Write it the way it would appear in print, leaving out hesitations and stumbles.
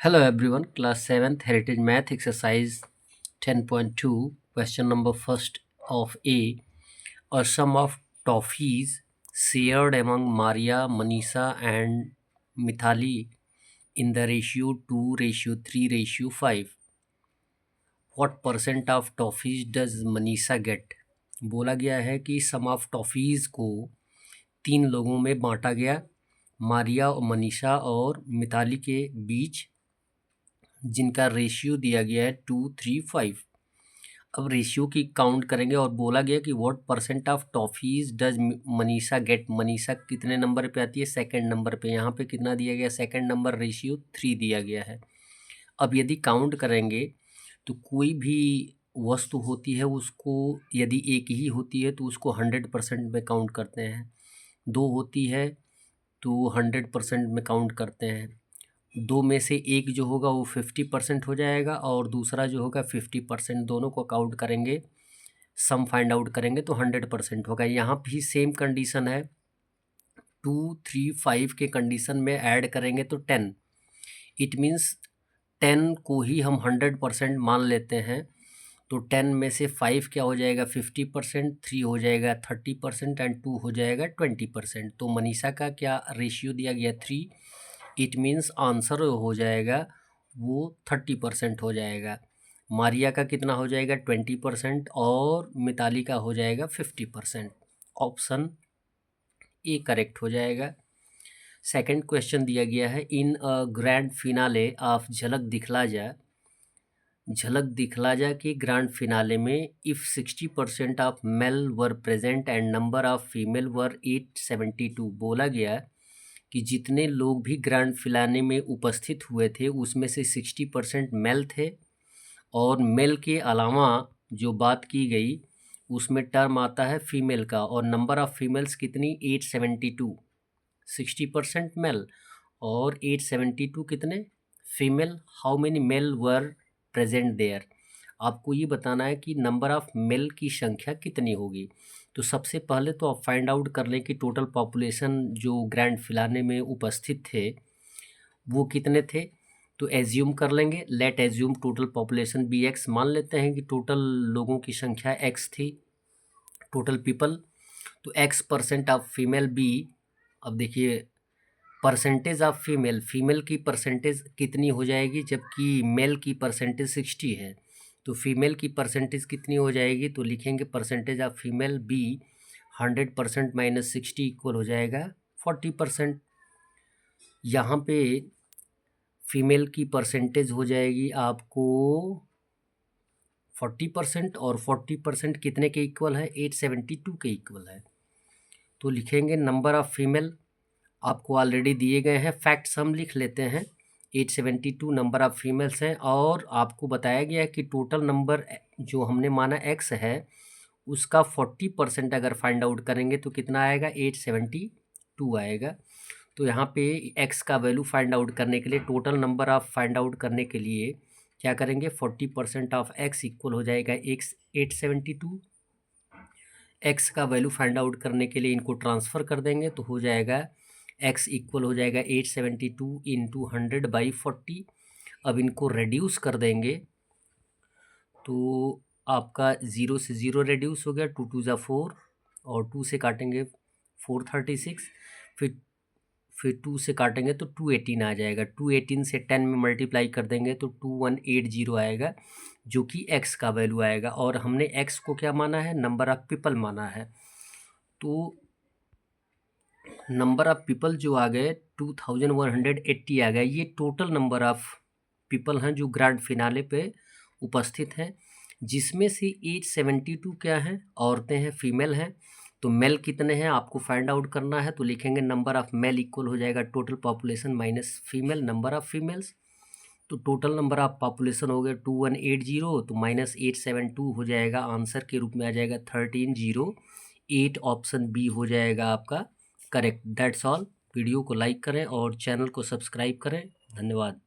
Hello everyone, class 7th Heritage Math exercise 10.2 question number first of A. A sum of toffees shared among Maria, Manisha and Mithali in the ratio 2:3:5. What percent of toffees does Manisha get? बोला गया है कि सम of toffees को 3 लोगों में बांटा गया, मारिया और मनीषा और मिताली के बीच, जिनका रेशियो दिया गया है 2:3:5। अब रेशियो की काउंट करेंगे और बोला गया कि what percent of toffees does Manisha get. Manisha कितने नंबर पे आती है? सेकंड नंबर पे। यहाँ पे कितना दिया गया? सेकंड नंबर, रेशियो 3 दिया गया है। अब यदि काउंट करेंगे तो कोई भी वस्तु होती है उसको यदि एक ही होती है तो उसको 100% में काउंट करते हैं, 2 होती है तो 100% में काउंट करते हैं, 2 में से एक जो होगा वो 50% हो जाएगा और दूसरा जो होगा 50%। दोनों को काउंट करेंगे, सम फाइंड आउट करेंगे तो 100% होगा। यहाँ भी सेम कंडीशन है, 2, 3, 5 के कंडीशन में ऐड करेंगे तो 10। इट मीन्स 10 को ही हम 100% मान लेते हैं, तो 10 में से 5 क्या हो जाएगा? 50%, 3 हो जाएगा 30% एंड 2 हो जाएगा 20%। तो मनीषा का क्या रेशियो दिया गया? 3। इट मीन्स आंसर हो जाएगा वो 30% हो जाएगा। मारिया का कितना हो जाएगा? 20% और मिताली का हो जाएगा 50%। ऑप्शन ए करेक्ट हो जाएगा। सेकंड क्वेश्चन दिया गया है, in a grand finale of Jhalak Dikhla Jaa. Jhalak Dikhla Jaa के ग्रैंड फिनाले में if 60% of male were present and number of female were 872। बोला गया कि जितने लोग भी ग्रैंड फिनाले में उपस्थित हुए थे उसमें से 60% मेल थे, और मेल के अलावा जो बात की गई उसमें टर्म आता है फीमेल का, और नंबर ऑफ फीमेल्स कितनी? 872। 60% मेल और 872 कितने? Female. How many male were present there? आपको ये बताना है कि नंबर ऑफ मेल की संख्या कितनी होगी। तो सबसे पहले तो आप फाइंड आउट कर लें कि टोटल पॉपुलेशन जो ग्रैंड फिनाले में उपस्थित थे वो कितने थे। तो एज्यूम कर लेंगे, let assume total population be x. मान लेते हैं कि टोटल लोगों की संख्या एक्स थी, टोटल पीपल। तो x percent of female be. अब देखिए परसेंटेज ऑफ फीमेल, फीमेल की परसेंटेज कितनी हो जाएगी जबकि मेल की परसेंटेज 60 है, तो फीमेल की परसेंटेज कितनी हो जाएगी? तो लिखेंगे percentage of female be 100% minus 60 equal हो जाएगा 40%। यहाँ पे फीमेल की परसेंटेज हो जाएगी आपको 40%, और 40% कितने के इक्वल है? 872 के इक्वल है। तो लिखेंगे नंबर ऑफ फीमेल, आपको ऑलरेडी दिए गए हैं, फैक्ट्स हम लिख लेते हैं। 872 नंबर ऑफ फीमेल्स हैं, और आपको बताया गया है कि टोटल नंबर जो हमने माना एक्स है उसका 40% अगर फाइंड आउट करेंगे तो कितना आएगा? 872 आएगा। तो यहाँ पे एक्स का वैल्यू फाइंड आउट करने के लिए, total number of find out करने के लिए क्या करेंगे? 40% ऑफ एक्स इक्वल हो जाएगा एक्स 872। एक्स का वैल्यू फाइंड आउट करने के लिए इनको ट्रांसफ़र कर देंगे तो हो जाएगा एक्स इक्वल हो जाएगा 872 इंटू 100/40। अब इनको रेड्यूस कर देंगे तो आपका 0 से 0 रेड्यूस हो गया, 2 2 ज़ा 4 और 2 से काटेंगे 436, फिर 2 से काटेंगे तो 218 आ जाएगा। 218 से 10 में मल्टीप्लाई कर देंगे तो 2180 आएगा, जो कि एक्स का वैल्यू आएगा। और हमने एक्स को क्या माना है? नंबर ऑफ पीपल माना है। तो नंबर ऑफ पीपल जो आ गए 2180 आ गए। ये टोटल नंबर ऑफ पीपल हैं जो ग्रैंड फिनाले पे उपस्थित हैं, जिसमें से 872 क्या हैं? औरतें हैं, फीमेल हैं। तो मेल कितने हैं आपको फाइंड आउट करना है, तो लिखेंगे नंबर ऑफ मेल इक्वल हो जाएगा total population minus female number of females. तो टोटल नंबर ऑफ पॉपुलेशन हो गया 2180, तो माइनस 872 हो जाएगा, आंसर के रूप में आ जाएगा 1308। ऑप्शन बी हो जाएगा आपका करेक्ट। That's all. वीडियो को लाइक करें और चैनल को सब्सक्राइब करें। धन्यवाद।